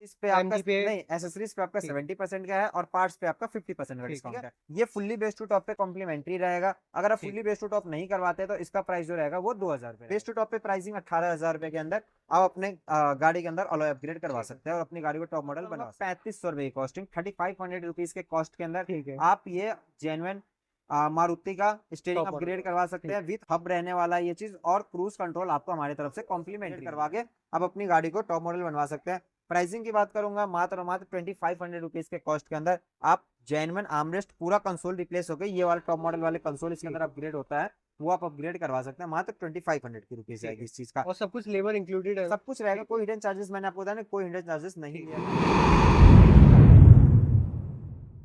इस पे आपका एमजी पे नहीं, एसेसरीज पे आपका 70% का है और पार्ट्स पे आपका 50% का डिस्काउंट है। ये फुल्ली बेस टू टॉप पे कॉम्प्लीमेंट्री रहेगा। अगर आप फुल्ली बेस टू टॉप नहीं करवाते तो इसका प्राइस जो रहेगा वो 2000 रुपए। बेस टू टॉप पे प्राइसिंग 18,000 रुपए के अंदर आप अपने गाड़ी के अंदर अलॉय अपग्रेड करवा सकते हैं और अपनी गाड़ी को टॉप मॉडल बनवा सकते हैं। 3500 रुपए की कॉस्टिंग, 3500 रुपीज के कॉस्ट के अंदर आप ये जेन्युइन मारुति का स्टीयरिंग अपग्रेड करवा सकते हैं विथ हब रहने वाला ये चीज, और क्रूज कंट्रोल आपको हमारी तरफ से कॉम्प्लीमेंट्री करवा के आप अपनी गाड़ी को टॉप मॉडल बनवा सकते हैं। प्राइसिंग की बात करूंगा, मात्र मात्र 2500 रुपीज के कॉस्ट के अंदर आप जेन्युइन आर्मरेस्ट पूरा कंसोल रिप्लेस हो गई, ये वाला टॉप मॉडल वाले कंसोल इसके अंदर अपग्रेड होता है, वो आप अपग्रेड करवा सकते हैं। मात्र 2500 की रुपीज है इस चीज का, और सब कुछ लेबर इंक्लूडेड है, सब कुछ रहेगा। कोई हिडन चार्जेस मैंने आपको बताया ना, कोई हिडन चार्जेस नहीं लिया।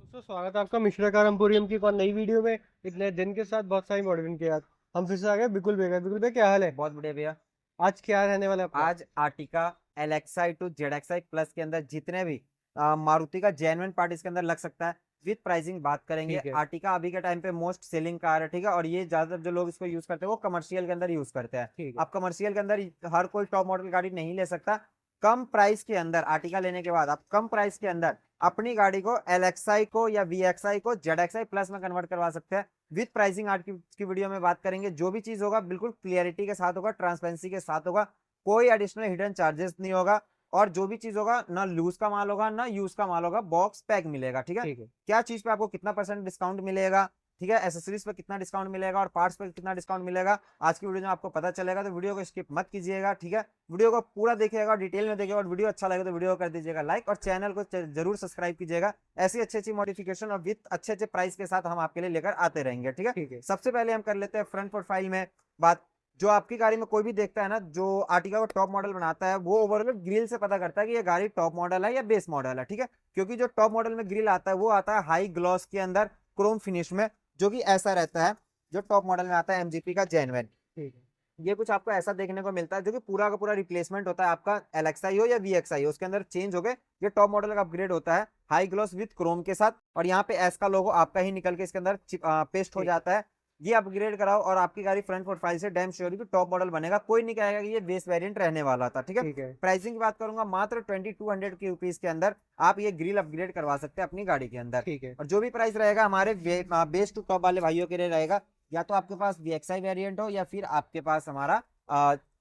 दोस्तों स्वागत है आपका मिश्रा कार एम्पोरियम की एक और नई वीडियो में। इतने दिन के साथ बहुत सारी मॉडलिंग के साथ हम फिर से आ गए। बिल्कुल भैया, बिल्कुल भैया क्या हाल है? बहुत बढ़िया भैया। आज क्या रहने वाला है आपका? आज Ertiga LXI to ZXI plus के अंदर जितने भी मारुति का जेन्युइन पार्ट इसके अंदर लग सकता है विद प्राइसिंग बात करेंगे। ठीक है, आर्टिका अभी के टाइम पे मोस्ट सेलिंग कार है, ठीक है, और ये ज्यादातर जो लोग इसको यूज करते हैं वो कमर्शियल के अंदर यूज करते हैं। ठीक है, आप कमर्शियल के अंदर हर कोई टॉप मॉडल गाड़ी नहीं ले सकता। कम प्राइस के अंदर आर्टिका लेने के बाद आप कम प्राइस के अंदर अपनी गाड़ी को एलएक्सआई को या वीएक्सआई को जेडएक्सआई प्लस में कन्वर्ट करवा सकते हैं विद प्राइसिंग। आज की वीडियो में बात करेंगे, जो भी चीज होगा बिल्कुल क्लियरिटी के साथ होगा, ट्रांसपेरेंसी के साथ होगा, कोई एडिशनल हिडन चार्जेस नहीं होगा, और जो भी चीज होगा ना लूज का माल होगा ना यूज का माल होगा, बॉक्स पैक मिलेगा। ठीक है, ठीक है। क्या चीज पे आपको कितना परसेंट डिस्काउंट मिलेगा, ठीक है, एसेसरीज पे कितना डिस्काउंट मिलेगा और पार्ट्स पे कितना डिस्काउंट मिलेगा, आज की वीडियो में आपको पता चलेगा। तो वीडियो को स्किप मत कीजिएगा, ठीक है, वीडियो को पूरा देखिएगा, डिटेल में देखिएगा, और वीडियो अच्छा लगे तो वीडियो को कर दीजिएगा लाइक, और चैनल को जरूर सब्सक्राइब कीजिएगा। ऐसी अच्छी अच्छी मॉडिफिकेशन और विद अच्छे अच्छे प्राइस के साथ हम आपके लिए लेकर आते रहेंगे। ठीक है, ठीक है, सबसे पहले हम कर लेते हैं फ्रंट प्रोफाइल में बात। जो आपकी गाड़ी में कोई भी देखता है ना, जो आर्टिका को टॉप मॉडल बनाता है, वो ओवरऑल ग्रिल से पता करता है कि ये गाड़ी टॉप मॉडल है या बेस मॉडल है। ठीक है, क्योंकि जो टॉप मॉडल में ग्रिल आता है वो आता है हाई ग्लॉस के अंदर क्रोम फिनिश में, जो कि ऐसा रहता है जो टॉप मॉडल में आता है एमजीपी का जेन्युइन। ठीक है, ये कुछ आपको ऐसा देखने को मिलता है जो कि पूरा का पूरा रिप्लेसमेंट होता है आपका एलएक्सआई हो या वीएक्सआई हो, उसके अंदर चेंज हो गए। ये टॉप मॉडल का अपग्रेड होता है हाई ग्लॉस विद क्रोम के साथ, और यहाँ पे एस का लोगो आपका ही निकल के इसके अंदर पेस्ट हो ठीक जाता है। ये अपग्रेड कराओ और आपकी गाड़ी फ्रंट प्रोफाइल से डैम श्योर की टॉप मॉडल बनेगा, कोई नहीं कहेगा कि ये बेस वेरिएंट रहने वाला था। ठीक है, ठीक है, प्राइसिंग की बात करूंगा, मात्र 2200 की रुपीज के अंदर आप ये ग्रिल अपग्रेड करवा सकते हैं अपनी गाड़ी के अंदर। ठीक है। और जो भी प्राइस रहेगा हमारे बेस टू टॉप वाले भाइयों के लिए रहेगा, या तो आपके पास वीएक्सआई वेरिएंट हो या फिर आपके पास हमारा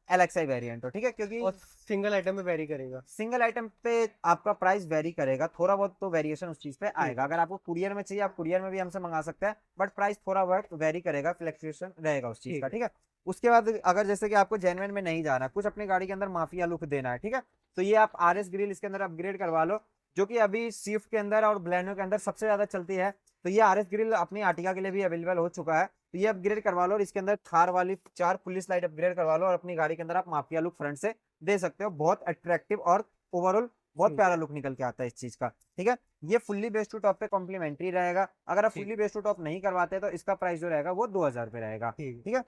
एलएक्सआई वेरिएंट हो। ठीक है, क्योंकि और सिंगल आइटम में वेरी करेगा। सिंगल आइटम पे आपका प्राइस वेरी करेगा, थोड़ा बहुत तो वेरिएशन उस चीज पे आएगा। अगर आपको कुरियर में चाहिए आप कुरियर में भी हमसे मंगा सकते हैं, बट प्राइस थोड़ा बहुत वेरी करेगा, फ्लक्चुएशन रहेगा उस चीज का। ठीक है, उसके बाद अगर जैसे कि आपको जेन्युइन में नहीं जाना, कुछ अपनी गाड़ी के अंदर माफिया लुक देना है, ठीक है, तो ये आप आरएस ग्रिल इसके अंदर अपग्रेड करवा लो, जो कि अभी स्विफ्ट के अंदर और ब्लेनो के अंदर सबसे ज्यादा चलती है। तो ये आरएस ग्रिल अपनी आर्टिका के लिए भी अवेलेबल हो चुका है, तो ये अपग्रेड करवा लो, और इसके अंदर थार वाली 4 पुलिस लाइट अपग्रेड करवा लो, और अपनी गाड़ी के अंदर आप माफिया लुक फ्रंट से दे सकते हो। बहुत अट्रैक्टिव और ओवरऑल बहुत प्यारा लुक निकल के आता है इस चीज का। ठीक है, ये फुल्ली बेस टू टॉप पे कॉम्प्लीमेंट्री रहेगा। अगर आप फुल्ली बेस टू टॉप नहीं करवाते तो इसका प्राइस जो रहेगा वो 2000 रुपए रहेगा। ठीक है,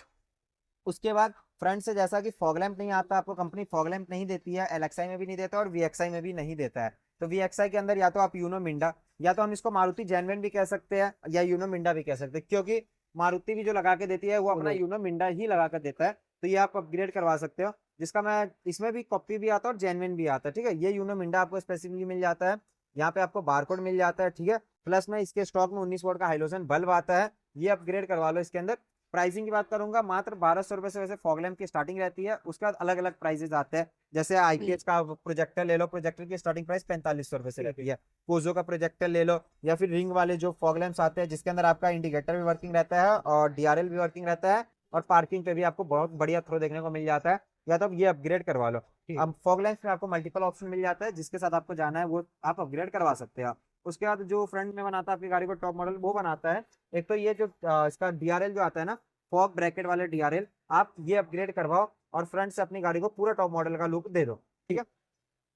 उसके बाद फ्रंट से जैसा कि फॉग लैंप नहीं आता, आपको कंपनी फॉग लैंप नहीं देती है, एलएक्सआई में भी नहीं देता और वीएक्सआई में भी नहीं देता है। तो वीएक्सआई के अंदर या तो आप यूनो मिंडा, या तो हम इसको मारुति जेन्युइन भी कह सकते हैं या यूनो मिंडा भी कह सकते हैं, क्योंकि मारुति भी जो लगा के देती है वो अपना यूनो मिंडा ही लगा कर देता है। तो ये आप अपग्रेड करवा सकते हो, जिसका मैं इसमें भी कॉपी भी आता है और जेन्युइन भी आता है। ठीक है, ये यूनो मिंडा आपको स्पेसिफिकली मिल जाता है, यहाँ पे आपको बारकोड मिल जाता है। ठीक है, प्लस में इसके स्टॉक में 19 वोल्ट का हाइलोजन बल्ब आता है, ये अपग्रेड करवा लो इसके अंदर। प्राइसिंग की बात करूंगा, मात्र 1200 रुपए से वैसे फॉग लैंप की स्टार्टिंग रहती है, उसके बाद अलग अलग प्राइसेस आते हैं। जैसे आईपीएच का प्रोजेक्टर ले लो, प्रोजेक्टर की स्टार्टिंग प्राइस 4500 रुपए से रहती है। पोजो का प्रोजेक्टर ले लो, या फिर रिंग वाले जो फॉग लैंप्स आते हैं जिसके अंदर आपका इंडिकेटर भी वर्किंग रहता है और डीआरएल भी वर्किंग रहता है, और पार्किंग पे भी आपको बहुत बढ़िया थ्रो देखने को मिल जाता है, या तो आप ये अपग्रेड करवा लो। अब फॉग लैंप्स में आपको मल्टीपल ऑप्शन मिल जाता है, जिसके साथ आपको जाना है वो आप अपग्रेड करवा सकते हैं। उसके बाद जो फ्रंट में बनाता है आपकी गाड़ी को टॉप मॉडल वो बनाता है, एक तो ये जो इसका डीआरएल जो आता है ना, फॉग ब्रैकेट वाले डीआरएल, आप ये अपग्रेड करवाओ और फ्रंट से अपनी गाड़ी को पूरा टॉप मॉडल का लुक दे दो। ठीक है,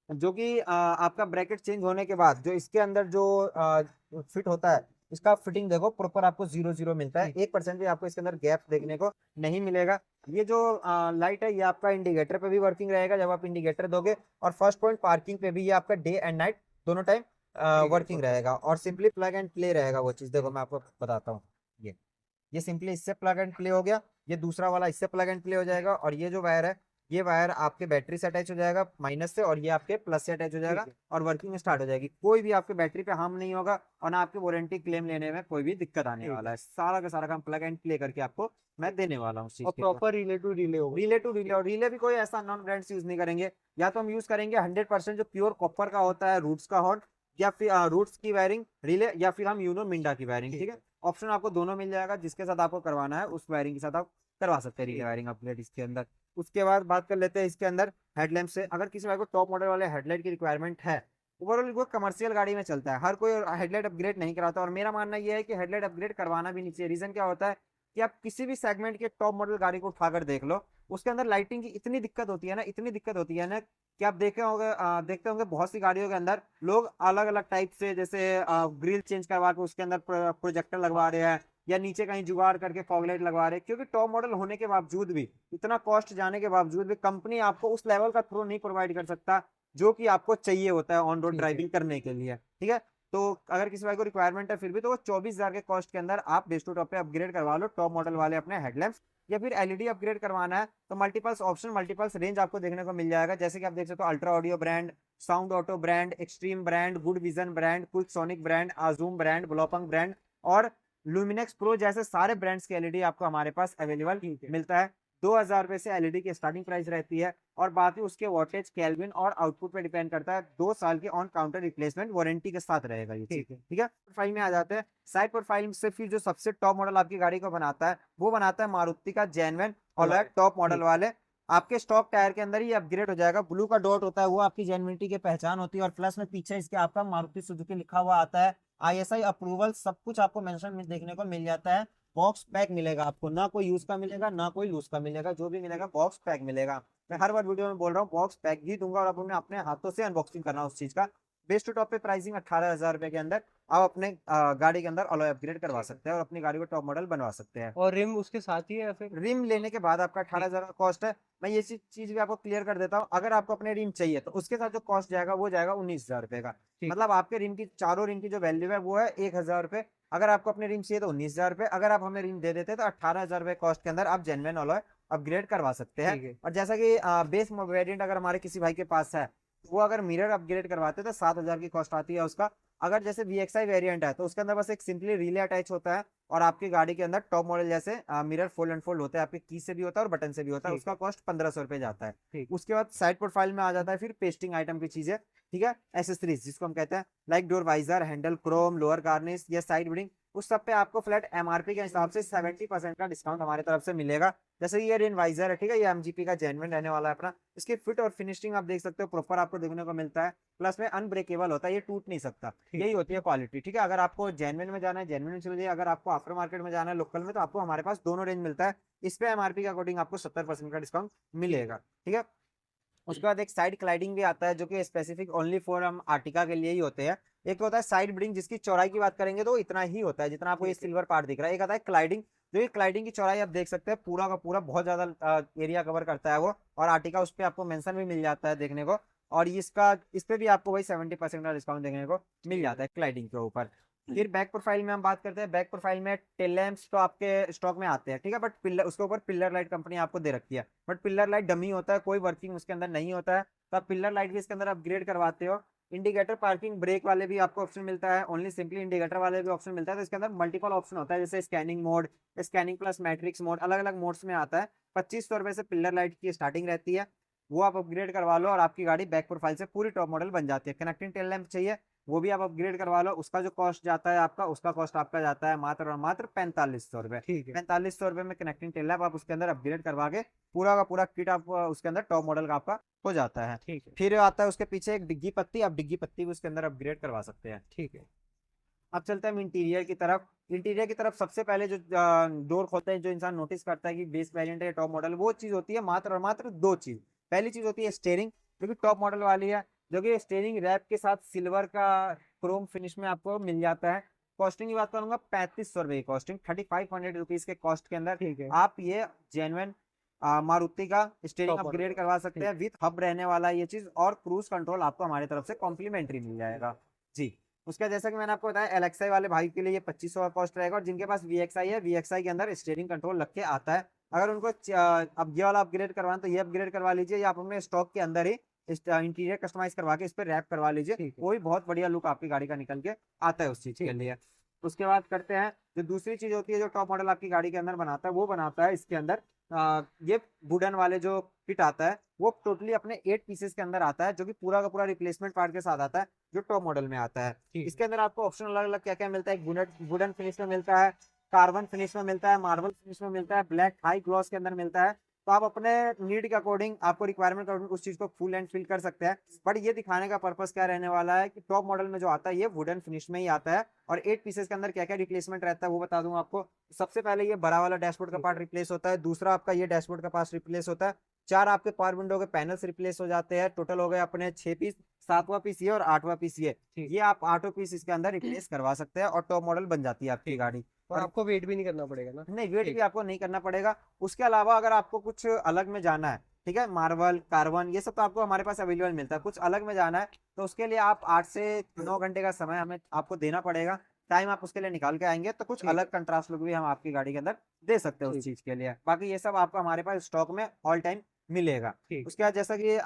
जो कि आपका ब्रैकेट चेंज होने के बाद जो इसके अंदर जो फिट होता है, इसका फिटिंग देखो प्रॉपर आपको 0-0 मिलता है, 1% भी आपको इसके अंदर गैप देखने को नहीं मिलेगा। ये जो लाइट है ये आपका इंडिकेटर पे भी वर्किंग रहेगा जब आप इंडिकेटर दोगे, और फर्स्ट पॉइंट पार्किंग पे भी ये आपका डे एंड नाइट दोनों टाइम वर्किंग रहेगा, और सिंपली प्लग एंड प्ले रहेगा वो चीज। देखो मैं आपको बताता हूँ, ये सिंपली इससे प्लग एंड प्ले हो गया, ये दूसरा वाला इससे प्लग एंड प्ले हो जाएगा, और ये जो वायर है ये वायर आपके बैटरी से अटैच हो जाएगा माइनस से, और ये आपके प्लस से अटैच हो जाएगा ठीक है। और वर्किंग स्टार्ट हो जाएगी। कोई भी आपके बैटरी पे हार्म नहीं होगा और ना आपकी वारंटी क्लेम लेने में कोई भी दिक्कत आने ठीक वाला है। है। सारा का सारा काम प्लग एंड प्ले करके आपको मैं देने वाला हूँ उस चीज और के ऊपर। प्रॉपर रिले टू रिले होगा। रिले टू रिले, और रिले भी कोई ऐसा नॉन ब्रांड्स यूज नहीं करेंगे। या तो हम यूज करेंगे 100% जो प्योर कॉपर का होता है रूट्स का हॉर्न, या फिर रूट्स की वायरिंग रिले, या फिर हम यूनो मिंडा की वायरिंग। ठीक ठीक है, है। ऑप्शन आपको दोनों मिल जाएगा, जिसके साथ आपको करवाना है उस वायरिंग के साथ आप करवा सकते हैं रिले ठीक है। वायरिंग अपग्रेड इसके अंदर। उसके बाद बात कर लेते हैं इसके अंदर हेडलैम्प से। अगर किसी भाई को टॉप मॉडल वाले हेडलाइट की रिक्वायरमेंट है, ओवरऑल वो कमर्शियल गाड़ी में चलता है, हर कोई हेडलाइट अपग्रेड नहीं कराता। और मेरा मानना यह है कि हेडलाइट अपग्रेड करवाना भी नहीं चाहिए। रीजन क्या होता है कि आप किसी भी सेगमेंट के टॉप मॉडल गाड़ी को उठाकर देख लो, उसके अंदर लाइटिंग की इतनी दिक्कत होती है ना, इतनी दिक्कत होती है ना, कि आप देखते होंगे बहुत सी गाड़ियों के अंदर लोग अलग अलग टाइप से, जैसे ग्रिल चेंज करवा के उसके अंदर प्रोजेक्टर लगवा रहे हैं, या नीचे कहीं जुगाड़ करके फॉगलाइट लगवा रहे हैं। क्योंकि टॉप मॉडल होने के बावजूद भी, इतना कॉस्ट जाने के बावजूद भी, कंपनी आपको उस लेवल का थ्रो नहीं प्रोवाइड कर सकता जो कि आपको चाहिए होता है ऑन रोड ठीक है। ड्राइविंग करने के लिए। ठीक है, तो अगर किसी भाई को रिक्वायरमेंट है फिर भी, तो वो 24,000 के कॉस्ट के अंदर आप बेस टू टॉप पे अपग्रेड करवा लो टॉप मॉडल वाले अपने हेडलैम्प्स। या फिर एलईडी अपग्रेड करवाना है तो मल्टीपल्स ऑप्शन, मल्टीपल्स रेंज आपको देखने को मिल जाएगा। जैसे कि आप देख सकते हो Ultra Audio brand, Sound Auto brand, Extreme brand, Good Vision brand, Quick Sonic brand, Azoom brand, Blaupunkt brand और लुमिनेक्स प्रो जैसे सारे ब्रांड्स के एलईडी आपको हमारे पास अवेलेबल मिलता है। 2,000 रुपए से एलईडी की स्टार्टिंग प्राइस रहती है, और बाकी उसके वोल्टेज, केल्विन और आउटपुट पे डिपेंड करता है। 2 साल की ऑन काउंटर रिप्लेसमेंट वारंटी के साथ रहेगा ये चीज। ठीक है। ठीक है, प्रोफाइल में आ जाते हैं। साइड प्रोफाइल से फिर जो सबसे टॉप मॉडल आपकी गाड़ी को बनाता है, वो बनाता है मारुति का जेन्युइन ऑलॉय टॉप मॉडल वाले। आपके स्टॉक टायर के अंदर ही अपग्रेड हो जाएगा। ब्लू का डॉट होता है वो आपकी जेन्युइनिटी की पहचान होती है, और प्लस में पीछे इसके आपका मारुति सुजुकी लिखा हुआ आता है। आईएसआई अप्रूवल सब कुछ आपको मेंशन देखने को मिल जाता है। बॉक्स पैक मिलेगा आपको, ना कोई यूज का मिलेगा ना कोई लूज का मिलेगा, जो भी मिलेगा बॉक्स पैक मिलेगा। मैं हर बार वीडियो में बोल रहा हूँ बॉक्स पैक ही दूंगा, और आप उन्हें अपने हाथों से अनबॉक्सिंग करना उस चीज का। बेस टू टॉप पे प्राइसिंग 18,000 रुपए के अंदर आप अपने गाड़ी के अंदर अलॉय अपग्रेड करवा सकते हैं और अपनी गाड़ी को टॉप मॉडल बनवा सकते हैं। और रिम उसके साथ ही है या फिर? रिम लेने के बाद आपका 18,000 का कॉस्ट है। मैं ये चीज भी आपको क्लियर कर देता हूँ, अगर आपको अपने रिम चाहिए तो उसके साथ जो कॉस्ट जाएगा वो जाएगा 19,000 रुपए का। ठीक। मतलब आपके रिम की, चारों रिम की जो वैल्यू है वो है 1,000 रुपए। अगर आपको अपने रिम चाहिए तो 19,000 रुपए, अगर आप हमें रिम दे देते तो 18,000 रुपए कॉस्ट के अंदर आप जेन्युइन अलॉय अपग्रेड करवा सकते हैं। ठीक है। और जैसा कि बेस वेरिएंट अगर हमारे किसी भाई के पास है, वो अगर मिरर अपग्रेड करवाते तो 7,000 की कॉस्ट आती है उसका। अगर जैसे VXI वेरिएंट है तो उसके अंदर बस एक सिंपली रिले अटैच होता है, और आपकी गाड़ी के अंदर टॉप मॉडल जैसे मिरर फोल्ड एंड फोल्ड होते हैं, आपके की से भी होता है और बटन से भी होता है। ठीक उसका कॉस्ट 1,500 रुपए जाता है। ठीक। उसके बाद साइड प्रोफाइल में आ जाता है फिर पेस्टिंग आइटम की चीजें। ठीक है, एसेसरीज जिसको हम कहते हैं, like door visor, handle, chrome, lower garnish या साइड बिडिंग, उस सब पे आपको फ्लैट एमआरपी के हिसाब से 70% का डिस्काउंट हमारी तरफ से मिलेगा। जैसे ये रेन वाइजर है, ठीक है, ये एमजीपी का जेन्युइन रहने वाला है अपना। इसकी फिट और फिनिशिंग आप देख सकते हो प्रॉपर आपको देखने को मिलता है। प्लस में अनब्रेकेबल होता है, ये टूट नहीं सकता। यही होती है क्वालिटी। ठीक है, अगर आपको जेन्युइन में जाना है जेन्युइन में चले जाइए, अगर आपको आफ्टर मार्केट में जाना है लोकल में, तो आपको हमारे पास दोनों रेंज मिलता है। इस पे एमआरपी के अकॉर्डिंग आपको 70% का डिस्काउंट मिलेगा। ठीक है, उसके बाद एक साइड क्लाइडिंग भी आता है, जो कि स्पेसिफिक ओनली फॉर हम आर्टिका के लिए ही होते हैं। एक होता है साइड ब्रिंग, जिसकी चौड़ाई की बात करेंगे तो इतना ही होता है जितना आपको ये सिल्वर पार्ट दिख रहा है। एक आता है क्लाइडिंग, जो ये क्लाइडिंग की चौड़ाई आप देख सकते हैं पूरा का पूरा बहुत ज्यादा एरिया कवर करता है वो, और आर्टिका उस पर आपको मेंशन भी मिल जाता है देखने को। और इसका इस पे भी आपको वही 70% का डिस्काउंट देखने को मिल जाता है क्लाइडिंग के ऊपर। फिर बैक प्रोफाइल में हम बात करते हैं। बैक प्रोफाइल में टेल लैंप्स तो आपके स्टॉक में आते हैं, ठीक है, बट पिलर उसके ऊपर पिलर लाइट कंपनी आपको दे रखी है, बट पिलर लाइट डमी होता है, कोई वर्किंग उसके अंदर नहीं होता है। तो आप पिलर लाइट भी इसके अंदर अपग्रेड करवाते हो। इंडिकेटर, पार्किंग, ब्रेक वाले भी आपको ऑप्शन मिलता है, ओनली सिंपली इंडिकेटर वाले भी ऑप्शन मिलता है। तो इसके अंदर मल्टीपल ऑप्शन होता है, जैसे scanning mode, scanning plus matrix mode, अलग अलग मोड्स में आता है। 2500 रुपए से पिलर लाइट की स्टार्टिंग रहती है, वो आप अपग्रेड करवा लो और आपकी गाड़ी बैक प्रोफाइल से पूरी टॉप मॉडल बन जाती है। कनेक्टिंग टेल लैंप चाहिए, वो भी आप अपग्रेड करवा लो। उसका जो कॉस्ट जाता है आपका, उसका कॉस्ट आपका जाता है मात्र और मात्र 4500 रुपए। ठीक है। 4500 रुपए में कनेक्टिंग टेल लैंप आप उसके अंदर अपग्रेड करवा के पूरा का पूरा किट आप उसके अंदर टॉप मॉडल का आपका हो जाता है। ठीक है। फिर आता है उसके पीछे एक डिग्गी पत्ती, आप डिग्गी पत्ती भी उसके अंदर अपग्रेड करवा सकते हैं। ठीक है। अब चलते हैं हम इंटीरियर की तरफ। इंटीरियर की तरफ सबसे पहले जो डोर खोलते हैं, जो इंसान नोटिस करता है कि बेस वेरिएंट है टॉप मॉडल, वो चीज होती है मात्र और मात्र दो चीज। पहली चीज होती है स्टेयरिंग, जो कि टॉप मॉडल वाली है, जो कि स्टेयरिंग रैप के साथ सिल्वर का क्रोम फिनिश में आपको मिल जाता है। कॉस्टिंग की बात करूंगा 3500 रुपए की कॉस्टिंग, 3500 रुपीज के कॉस्ट के अंदर ठीक है। आप ये जेन्युइन मारुति का स्टेयरिंग टॉप अपग्रेड मॉडल। करवा सकते हैं विथ हब रहने वाला ये चीज, और क्रूज कंट्रोल आपको हमारी तरफ से कॉम्प्लीमेंट्री मिल जाएगा जी। उसका जैसा कि मैंने आपको बताया एलएक्सआई वाले भाई के लिए ये 2500 का कॉस्ट रहेगा, और जिनके पास VXI है, VXI के अंदर स्टीयरिंग कंट्रोल लग के आता है, अगर उनको अब ये वाला अपग्रेड करवाना तो ये अपग्रेड करवा लीजिए, या आप अपने स्टॉक के अंदर ही इंटीरियर कस्टमाइज करवा के इस पर रैप करवा लीजिए, ठीक है। वो भी बहुत बढ़िया लुक आपकी गाड़ी का निकल के आता है उस चीज के लिए। उसके बाद करते हैं जो दूसरी चीज होती है जो टॉप मॉडल आपकी गाड़ी के अंदर बनाता है, वो बनाता है इसके अंदर ये वुडन वाले जो किट आता है वो टोटली अपने 8 पीसेस के अंदर आता है, जो कि पूरा का पूरा रिप्लेसमेंट पार्ट के साथ आता है, जो टॉप मॉडल में आता है। इसके अंदर आपको ऑप्शन अलग अलग क्या क्या मिलता है, वुडन फिनिश में मिलता है, कार्बन फिनिश में मिलता है, मार्बल फिनिश में मिलता है, ब्लैक हाई ग्लॉस के अंदर मिलता है। तो आप अपने नीड के अकॉर्डिंग, आपको रिक्वायरमेंट के अकॉर्डिंग उस चीज को फुल एंड फिल कर सकते हैं। बट ये दिखाने का पर्पस क्या रहने वाला है कि टॉप मॉडल में जो आता है ये वुडन फिनिश में ही आता है, और 8 पीसेस के अंदर क्या क्या रिप्लेसमेंट रहता है वो बता दूंगा आपको। सबसे पहले ये बड़ा वाला डैशबोर्ड का पार्ट रिप्लेस होता है, दूसरा आपका ये डैशबोर्ड का पार्ट रिप्लेस होता है, 4 आपके पावर विंडो के पैनल्स रिप्लेस हो जाते हैं, टोटल हो गए अपने 6 पीस, 7वां पीस ये और 8वां पीस ये आप 8 पीस इसके अंदर रिप्लेस करवा सकते हैं और टॉप मॉडल बन जाती है आपकी गाड़ी। और आपको वेट भी नहीं करना पड़ेगा ना? नहीं, वेट भी आपको नहीं करना पड़ेगा। उसके अलावा अगर आपको कुछ अलग में जाना है, ठीक है, मार्बल कार्बन ये सब तो आपको हमारे पास अवेलेबल मिलता है, कुछ अलग में जाना है तो उसके लिए आप 8 से 9 घंटे का समय हमें आपको देना पड़ेगा, टाइम आप उसके लिए निकाल के आएंगे तो कुछ अलग कंट्रास्ट लुक भी हम आपकी गाड़ी के अंदर दे सकते हैं उस चीज के लिए। बाकी ये सब आपको हमारे पास स्टॉक में ऑल टाइम मिलेगा। उसके बाद जैसा कि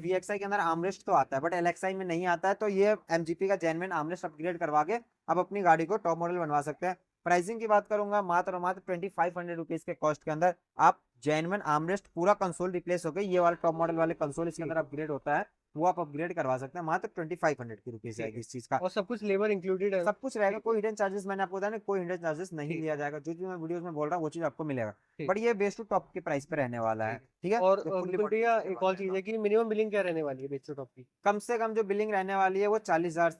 VXI के अंदर आर्मरेस्ट तो आता है बट LXI में नहीं आता है, तो ये MGP का जेन्युइन आर्मरेस्ट अपग्रेड करवा के आप अपनी गाड़ी को टॉप मॉडल बनवा सकते हैं। प्राइसिंग की बात करूंगा, मात्र और मात्र 2500 रुपीज के कॉस्ट के अंदर आप जेन्युइन आर्मरेस्ट पूरा कंसोल रिप्लेस हो गई, ये वाला टॉप मॉडल वाले कंसोल इसके अंदर अपग्रेड होता है, वो आप अपग्रेड करवा सकते हैं। मात्र 2500 की रुपीज आएगी इस चीज का, और सब कुछ लेबर इंक्लूडेड है? सब कुछ रहेगा, कोई हिडन चार्जेस मैंने आपको बताया ना, कोई हिडन चार्जेस नहीं लिया जाएगा, जो चीज मैं वीडियोस में बोल रहा हूँ वो चीज आपको मिलेगा। बट ये बेस टू टॉप के प्राइस पे रहने वाला है, ठीक है। और बिल्कुल भैया एक और चीज है कि मिनिमम बिलिंग क्या रहने वाली है बेस टू टॉप की? कम से कम जो बिलिंग रहने वाली है वो 40,000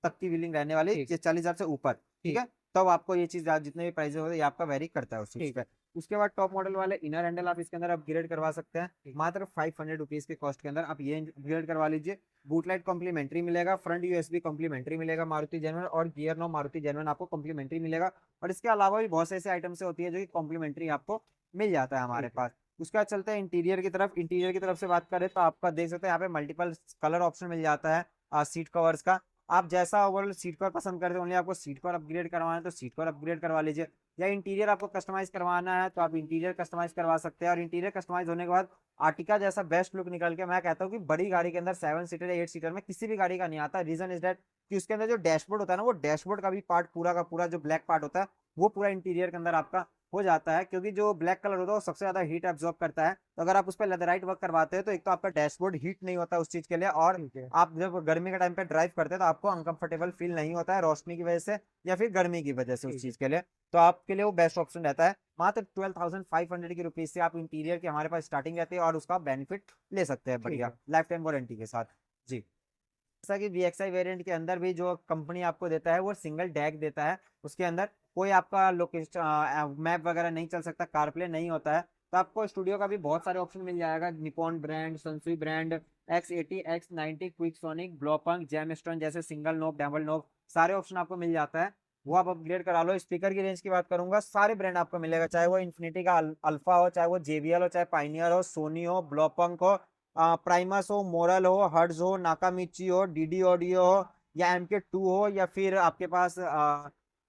तक की बिलिंग रहने वाली है, 40,000 से ऊपर, ठीक है। तब आपको ये चीज जितने भी प्राइस होते हैं ये आपका वेरी करता है उस चीज पे। उसके बाद टॉप मॉडल वाले इनर हैंडल आप इसके अंदर अपग्रेड करवा सकते हैं, मात्र 500 रुपीज के कॉस्ट के अंदर आप ये अपग्रेड करवा लीजिए। बूटलाइट कॉम्प्लीमेंट्री मिलेगा, फ्रंट USB कॉम्प्लीमेंट्री मिलेगा मारुति जेन्युइन, और गियर नो मारुति जेन्युइन आपको कॉम्प्लीमेंट्री मिलेगा। और इसके अलावा भी बहुत से ऐसे आइटम से होती है जो कि कॉम्प्लीमेंट्री आपको मिल जाता है हमारे पास। उसके बाद चलते हैं इंटीरियर की तरफ। इंटीरियर की तरफ से बात करें तो आपका देख सकते हैं यहाँ पे मल्टीपल कलर ऑप्शन मिल जाता है सीट कवर्स का। आप जैसा ओवरऑल सीट कवर पसंद करते हैं, ओनली आपको सीट कवर अपग्रेड करवाना है तो सीट कवर अपग्रेड करवा लीजिए, या इंटीरियर आपको कस्टमाइज करवाना है तो आप इंटीरियर कस्टमाइज करवा सकते हैं। और इंटीरियर कस्टमाइज होने के बाद आर्टिका जैसा बेस्ट लुक निकल के मैं कहता हूँ कि बड़ी गाड़ी के अंदर 7 सीटर या 8 सीटर में किसी भी गाड़ी का नहीं आता। रीजन इज दैट कि उसके अंदर जो डैशबोर्ड होता है ना, वो डैशबोर्ड का भी पार्ट पूरा का पूरा जो ब्लैक पार्ट होता है वो पूरा इंटीरियर के अंदर आपका हो जाता है, क्योंकि जो ब्लैक कलर होता है वो सबसे ज्यादा हीट एब्जॉर्ब करता है। तो अगर आप उस पर लेदराइट वर्क करवाते हैं तो एक तो आपका डैशबोर्ड हीट नहीं होता उस चीज के लिए, और आप जब गर्मी के टाइम पे ड्राइव करते हैं तो आपको अनकंफर्टेबल फील नहीं होता है रोशनी की वजह से या फिर गर्मी की वजह से उस चीज के लिए। तो आपके लिए वो बेस्ट ऑप्शन रहता है। मात्र 12,500 की रुपीज से आप इंटीरियर की हमारे पास स्टार्टिंग रहती है और उसका बेनिफिट ले सकते हैं बढ़िया लाइफ टाइम वारंटी के साथ जी। जैसा कि VXI वेरिएंट के अंदर भी जो कंपनी आपको देता है वो सिंगल डैक देता है, उसके अंदर कोई आपका लोकेशन मैप वगैरह नहीं चल सकता, कारप्ले नहीं होता है। तो आपको स्टूडियो का भी बहुत सारे ऑप्शन मिल जाएगा, Nippon brand, Sansui brand, X80, X90, QuickSonic, Blaupunkt, Gemstone जैसे सिंगल नोब डबल नोब सारे ऑप्शन आपको मिल जाता है, वो आप अपग्रेड करा लो। स्पीकर की रेंज की बात करूंगा, सारे ब्रांड आपको मिलेगा, चाहे वो इन्फिनिटी का अल्फा हो, चाहे वो JBL हो, चाहे पाइनियर हो, सोनी हो, ब्लोपंग हो, प्राइमस हो, मोरल हो, हर्ट्ज हो, नाकामिची हो, DD ऑडियो हो, या MK2 हो, या फिर आपके पास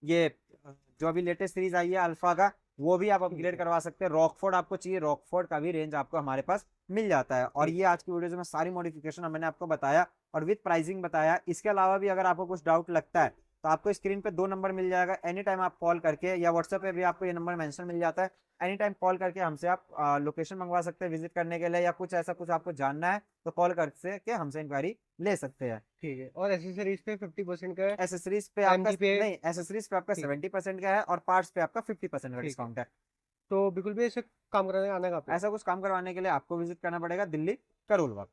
ये जो अभी लेटेस्ट सीरीज आई है अल्फा का, वो भी आप अपग्रेड करवा सकते हैं। रॉकफोर्ड आपको चाहिए, रॉकफोर्ड का भी रेंज आपको हमारे पास मिल जाता है। और ये आज की वीडियो में सारी मॉडिफिकेशन मैंने आपको बताया और विद प्राइसिंग बताया। इसके अलावा भी अगर आपको कुछ डाउट लगता है तो आपको स्क्रीन पे 2 नंबर मिल जाएगा, एनी टाइम आप कॉल करके, या व्हाट्सएप पे भी आपको ये नंबर मेंशन मिल जाता है, एनी टाइम कॉल करके हमसे आप लोकेशन मंगवा सकते हैं विजिट करने के लिए, या कुछ ऐसा कुछ आपको जानना है तो कॉल करके हमसे इंक्वायरी ले सकते हैं। ठीक है। और एसेसरीज पे 50% का है? एसेसरीज पे आपका नहीं, एसेसरीज पे आपका 70% का है और पार्ट्स पे आपका 50% का डिस्काउंट है। तो बिल्कुल भी ऐसे काम कराने आना कहाँ पे? ऐसा कुछ काम करवाने के लिए आपको विजिट करना पड़ेगा दिल्ली करोल बाग।